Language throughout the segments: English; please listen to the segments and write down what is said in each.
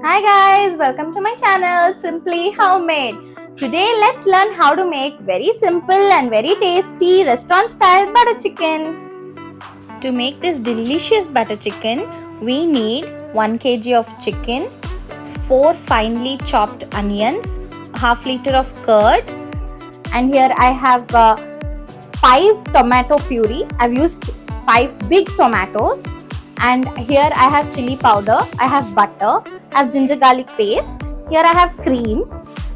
Hi guys, welcome to my channel Simply Homemade. Today let's learn how to make very simple and very tasty restaurant style butter chicken. To make this delicious butter chicken, we need 1 kg of chicken, 4 finely chopped onions, half liter of curd, and here I have 5 tomato puree. I've used 5 big tomatoes, and here I have chili powder, I have butter, I have ginger garlic paste, here I have cream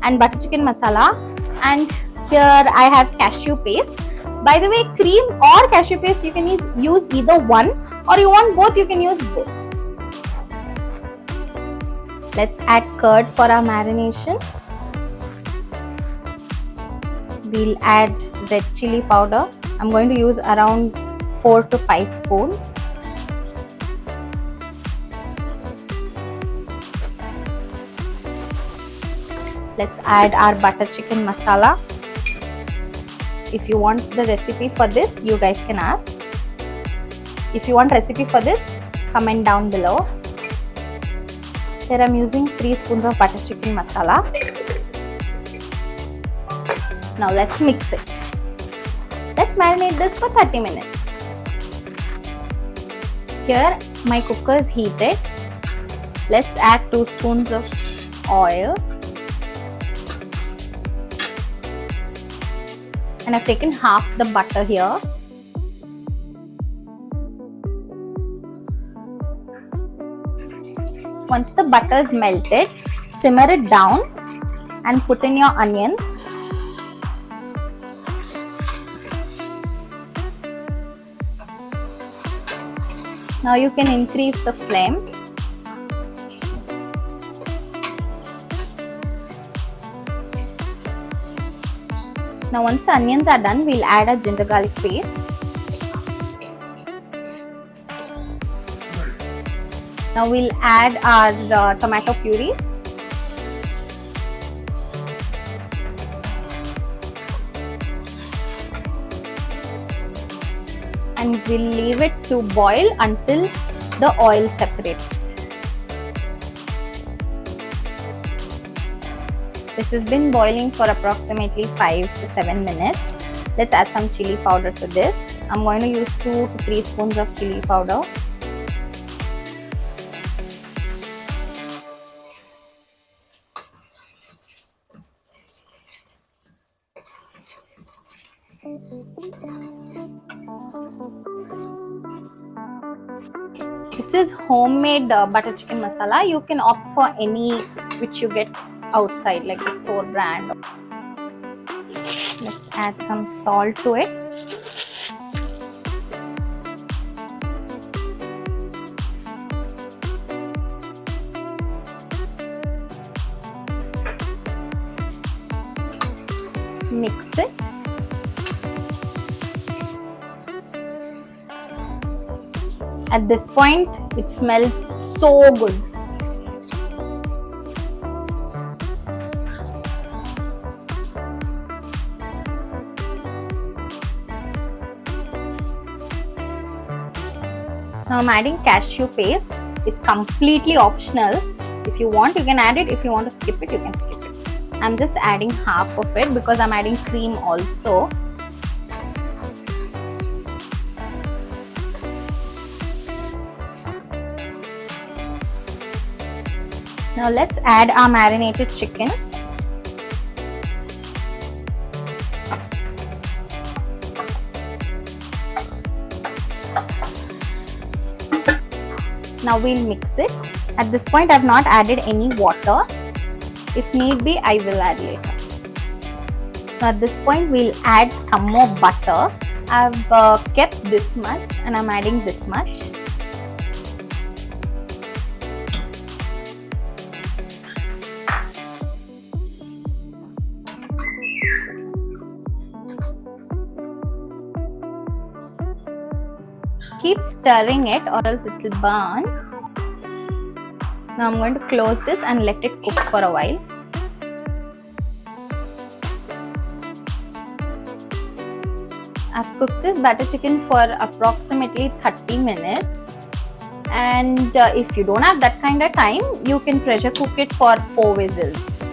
and butter chicken masala, and here I have cashew paste. By the way, cream or cashew paste you can use either one, or you want both you can use both. Let's add curd for our marination. We'll add red chili powder. I'm going to use around 4 to 5 spoons. Let's add our butter chicken masala. If you want the recipe for this, you guys can ask. If you want recipe for this, comment down below. Here I'm using 3 spoons of butter chicken masala. Now let's mix it. Let's marinate this for 30 minutes. Here my cooker is heated. Let's add 2 spoons of oil. And I've taken half the butter here. Once the butter is melted, simmer it down and put in your onions. Now you can increase the flame. Now once the onions are done, we'll add a ginger garlic paste. Now we'll add our tomato puree. And we'll leave it to boil until the oil separates. This has been boiling for approximately 5 to 7 minutes. Let's add some chili powder to this. I'm going to use 2 to 3 spoons of chili powder. This is homemade butter chicken masala. You can opt for any which you get outside, like the store brand. Let's add some salt to it. Mix it. At this point, it smells so good. Now I'm adding cashew paste. It's completely optional. If you want, you can add it. If you want to skip it, you can skip it. I'm just adding half of it because I'm adding cream also. Now let's add our marinated chicken. Now we'll mix it. At this point, I've not added any water. If need be, I will add later. Now at this point, we'll add some more butter. I've kept this much and I'm adding this much. Keep stirring it or else it will burn. Now I'm going to close this and let it cook for a while. I've cooked this butter chicken for approximately 30 minutes And if you don't have that kind of time, you can pressure cook it for 4 whistles.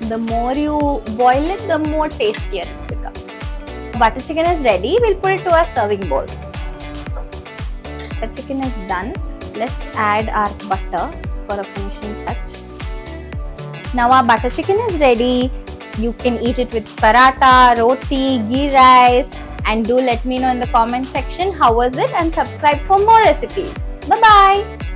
The more you boil it, the more tastier it becomes. Butter chicken is ready. We'll put it to our serving bowl. The chicken is done. Let's add our butter for a finishing touch. Now our butter chicken is ready. You can eat it with paratha, roti, ghee rice, and do let me know in the comment section how was it, and subscribe for more recipes. Bye bye.